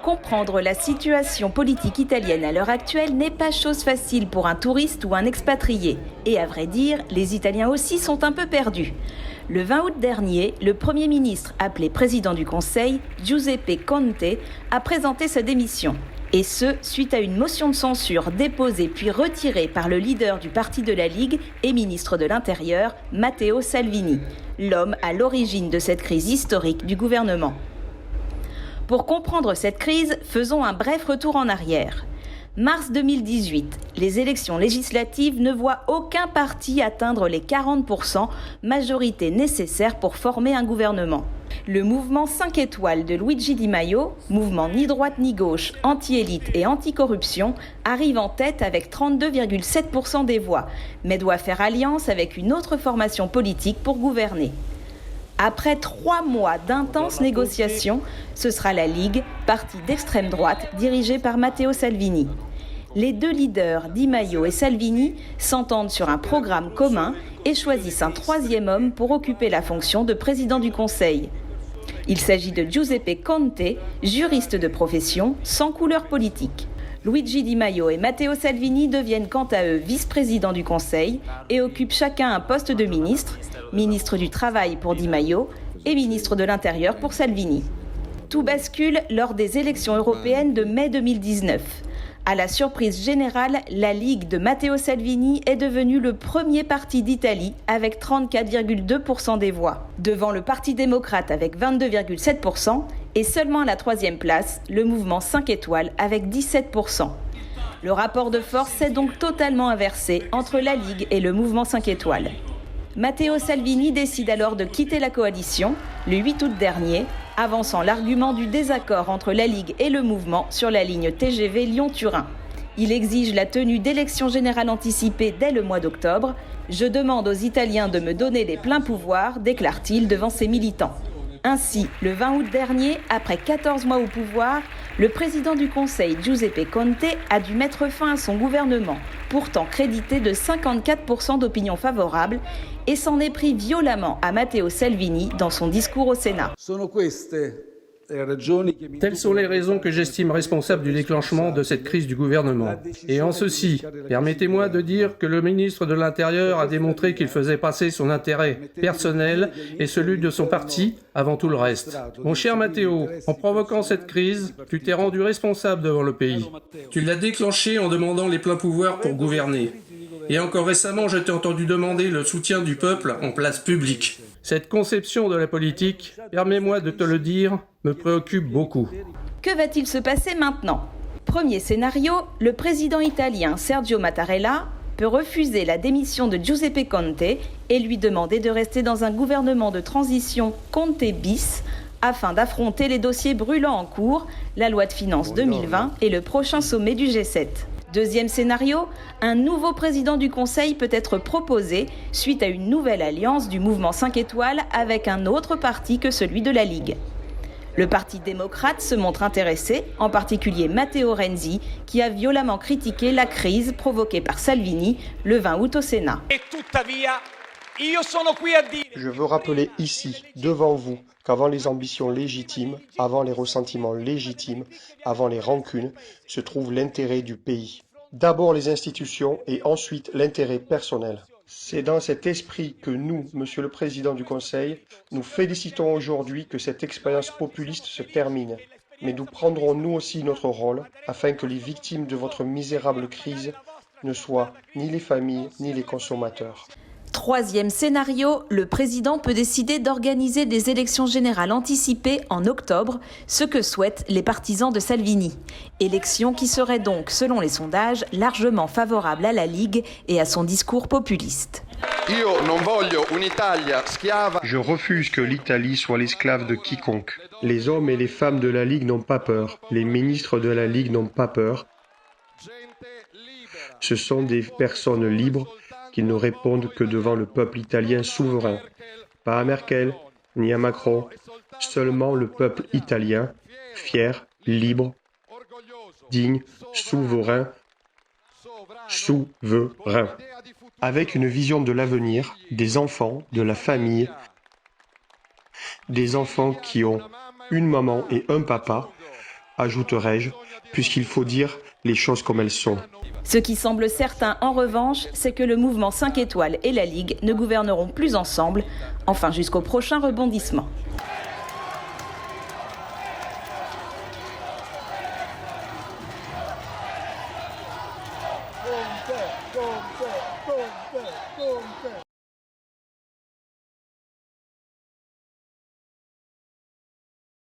Comprendre la situation politique italienne à l'heure actuelle n'est pas chose facile pour un touriste ou un expatrié. Et à vrai dire, les Italiens aussi sont un peu perdus. Le 20 août dernier, le Premier ministre, appelé président du Conseil, Giuseppe Conte, a présenté sa démission. Et ce, suite à une motion de censure déposée puis retirée par le leader du parti de la Ligue et ministre de l'Intérieur, Matteo Salvini, l'homme à l'origine de cette crise historique du gouvernement. Pour comprendre cette crise, faisons un bref retour en arrière. Mars 2018, les élections législatives ne voient aucun parti atteindre les 40%, majorité nécessaire pour former un gouvernement. Le mouvement 5 étoiles de Luigi Di Maio, mouvement ni droite ni gauche, anti-élite et anti-corruption, arrive en tête avec 32,7% des voix, mais doit faire alliance avec une autre formation politique pour gouverner. Après 3 mois d'intenses négociations, ce sera la Ligue, parti d'extrême droite dirigé par Matteo Salvini. Les deux leaders, Di Maio et Salvini, s'entendent sur un programme commun et choisissent un troisième homme pour occuper la fonction de président du Conseil. Il s'agit de Giuseppe Conte, juriste de profession, sans couleur politique. Luigi Di Maio et Matteo Salvini deviennent quant à eux vice-présidents du Conseil et occupent chacun un poste de ministre, ministre du Travail pour Di Maio et ministre de l'Intérieur pour Salvini. Tout bascule lors des élections européennes de mai 2019. À la surprise générale, la Ligue de Matteo Salvini est devenue le premier parti d'Italie avec 34,2% des voix, devant le Parti démocrate avec 22,7% et seulement à la troisième place, le mouvement 5 étoiles avec 17%. Le rapport de force s'est donc totalement inversé entre la Ligue et le mouvement 5 étoiles. Matteo Salvini décide alors de quitter la coalition le 8 août dernier, avançant l'argument du désaccord entre la Ligue et le mouvement sur la ligne TGV Lyon-Turin. Il exige la tenue d'élections générales anticipées dès le mois d'octobre. « Je demande aux Italiens de me donner les pleins pouvoirs », déclare-t-il devant ses militants. Ainsi, le 20 août dernier, après 14 mois au pouvoir, le président du Conseil, Giuseppe Conte, a dû mettre fin à son gouvernement, pourtant crédité de 54% d'opinions favorables, et s'en est pris violemment à Matteo Salvini dans son discours au Sénat. Telles sont les raisons que j'estime responsables du déclenchement de cette crise du gouvernement. Et en ceci, permettez-moi de dire que le ministre de l'Intérieur a démontré qu'il faisait passer son intérêt personnel et celui de son parti avant tout le reste. Mon cher Matteo, en provoquant cette crise, tu t'es rendu responsable devant le pays. Tu l'as déclenché en demandant les pleins pouvoirs pour gouverner. Et encore récemment, je t'ai entendu demander le soutien du peuple en place publique. Cette conception de la politique, permets-moi de te le dire, me préoccupe beaucoup. Que va-t-il se passer maintenant ? Premier scénario, le président italien Sergio Mattarella peut refuser la démission de Giuseppe Conte et lui demander de rester dans un gouvernement de transition Conte bis afin d'affronter les dossiers brûlants en cours, la loi de finances 2020 et le prochain sommet du G7. Deuxième scénario, un nouveau président du Conseil peut être proposé suite à une nouvelle alliance du mouvement 5 étoiles avec un autre parti que celui de la Ligue. Le Parti démocrate se montre intéressé, en particulier Matteo Renzi, qui a violemment critiqué la crise provoquée par Salvini le 20 août au Sénat. Je veux rappeler ici, devant vous, qu'avant les ambitions légitimes, avant les ressentiments légitimes, avant les rancunes, se trouve l'intérêt du pays. D'abord les institutions et ensuite l'intérêt personnel. C'est dans cet esprit que nous, Monsieur le Président du Conseil, nous félicitons aujourd'hui que cette expérience populiste se termine. Mais nous prendrons nous aussi notre rôle afin que les victimes de votre misérable crise ne soient ni les familles ni les consommateurs. Troisième scénario, le président peut décider d'organiser des élections générales anticipées en octobre, ce que souhaitent les partisans de Salvini. Élections qui seraient donc, selon les sondages, largement favorables à la Ligue et à son discours populiste. Je refuse que l'Italie soit l'esclave de quiconque. Les hommes et les femmes de la Ligue n'ont pas peur. Les ministres de la Ligue n'ont pas peur. Ce sont des personnes libres qui ne répondent que devant le peuple italien souverain. Pas à Merkel, ni à Macron, seulement le peuple italien, fier, libre, digne, souverain, avec une vision de l'avenir, des enfants, de la famille, des enfants qui ont une maman et un papa, ajouterai-je, puisqu'il faut dire les choses comme elles sont. Ce qui semble certain en revanche, c'est que le mouvement 5 étoiles et la Ligue ne gouverneront plus ensemble, enfin jusqu'au prochain rebondissement.